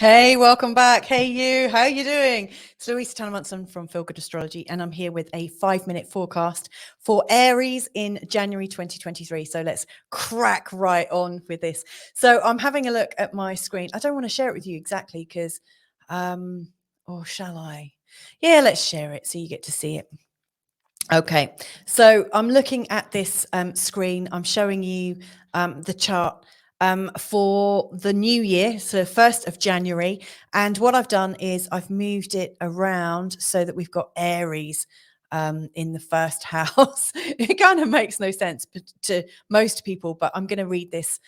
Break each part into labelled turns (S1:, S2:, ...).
S1: Hey, welcome back. Hey, you. How are you doing? It's Louisa Munson from Feel Good Astrology, and I'm here with a 5-minute forecast for Aries in January 2023. So let's crack right on with this. So I'm having a look at my screen. I don't want to share it with you exactly because, or shall I? Yeah, let's share it so you get to see it. Okay, so I'm looking at this screen. I'm showing you the chart for the new year, so 1st of January. And what I've done is I've moved it around so that we've got Aries in the first house. It kind of makes no sense to most people, but I'm going to read this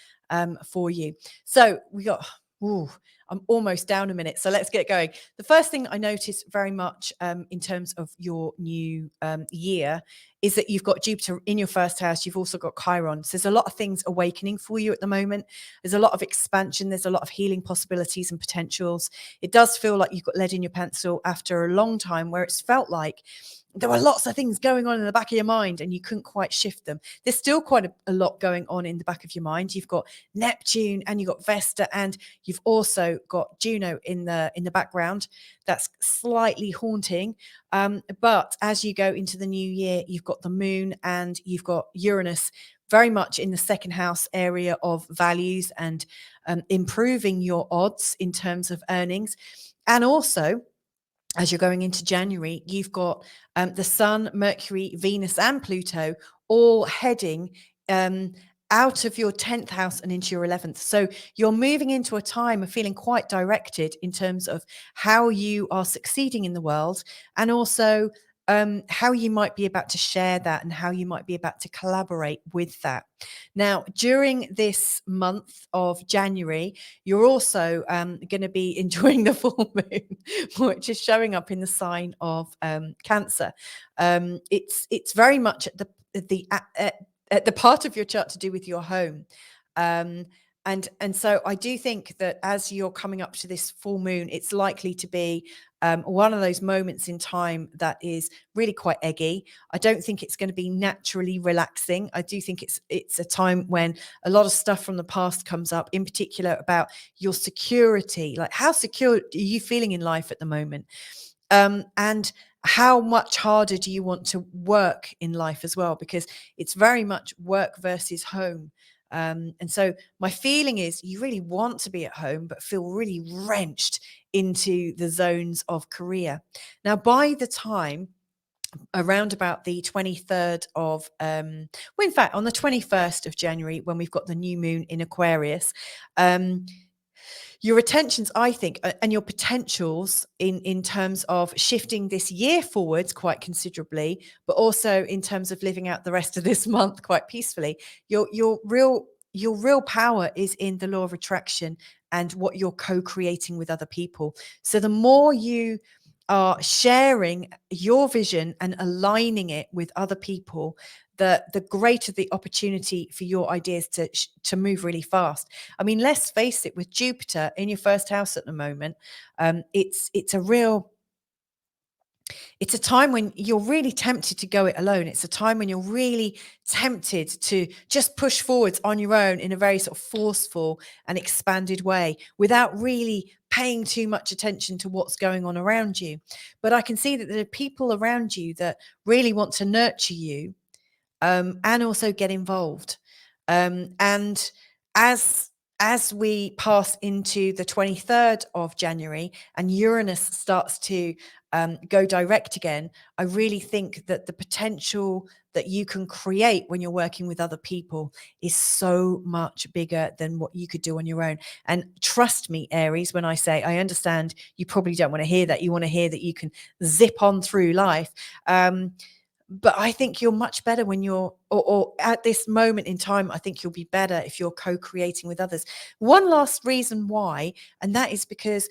S1: for you. So we got... Ooh, I'm almost down a minute, so let's get going. The first thing I noticed very much in terms of your new year is that you've got Jupiter in your first house. You've also got Chiron. So there's a lot of things awakening for you at the moment. There's a lot of expansion. There's a lot of healing possibilities and potentials. It does feel like you've got lead in your pencil after a long time where it's felt like there were lots of things going on in the back of your mind and you couldn't quite shift them. There's still quite a lot going on in the back of your mind. You've got Neptune and you've got Vesta, and you've also got Juno in the background. That's slightly haunting. But as you go into the new year, you've got the moon and you've got Uranus very much in the second house area of values and improving your odds in terms of earnings. And also, as you're going into January, you've got the Sun, Mercury, Venus, and Pluto all heading out of your 10th house and into your 11th. So you're moving into a time of feeling quite directed in terms of how you are succeeding in the world, and also how you might be about to share that and how you might be about to collaborate with that. Now, during this month of January, you're also going to be enjoying the full moon, which is showing up in the sign of Cancer. It's very much at the part of your chart to do with your home. And so I do think that as you're coming up to this full moon, it's likely to be one of those moments in time that is really quite eggy. I don't think it's going to be naturally relaxing. I do think it's a time when a lot of stuff from the past comes up, in particular about your security. Like, how secure are you feeling in life at the moment? And how much harder do you want to work in life as well? Because it's very much work versus home. And so my feeling is you really want to be at home, but feel really wrenched into the zones of career. Now, by the time around about the 23rd of, well, in fact, on the 21st of January, when we've got the new moon in Aquarius, your attentions, I think, and your potentials in terms of shifting this year forwards quite considerably, but also in terms of living out the rest of this month quite peacefully, your real power is in the law of attraction and what you're co-creating with other people. So the more you are sharing your vision and aligning it with other people, the greater the opportunity for your ideas to move really fast. I mean, let's face it, with Jupiter in your first house at the moment, it's a time when you're really tempted to go it alone. It's a time when you're really tempted to just push forwards on your own in a very sort of forceful and expanded way without really paying too much attention to what's going on around you. But I can see that there are people around you that really want to nurture you, and also get involved. And as we pass into the 23rd of January and Uranus starts to go direct again, I really think that the potential that you can create when you're working with other people is so much bigger than what you could do on your own. And trust me, Aries, when I say, I understand you probably don't want to hear that. You want to hear that you can zip on through life. But I think you're much better when you're, or at this moment in time, I think you'll be better if you're co-creating with others. One last reason why, and that is because,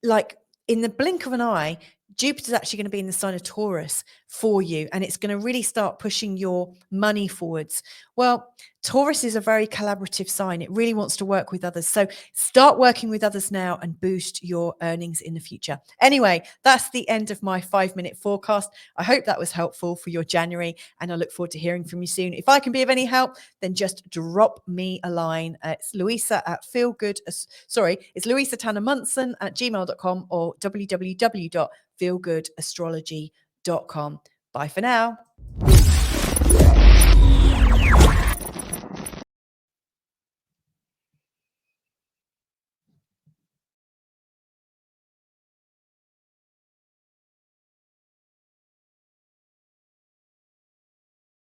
S1: like, in the blink of an eye, Jupiter's actually going to be in the sign of Taurus for you, and it's going to really start pushing your money forwards. Well, Taurus is a very collaborative sign. It really wants to work with others. So start working with others now and boost your earnings in the future. Anyway, that's the end of my 5-minute forecast. I hope that was helpful for your January, and I look forward to hearing from you soon. If I can be of any help, then just drop me a line. It's Louisa at it's Louisa Tanner Munson at gmail.com or www.feelgoodastrology.com. Bye for now.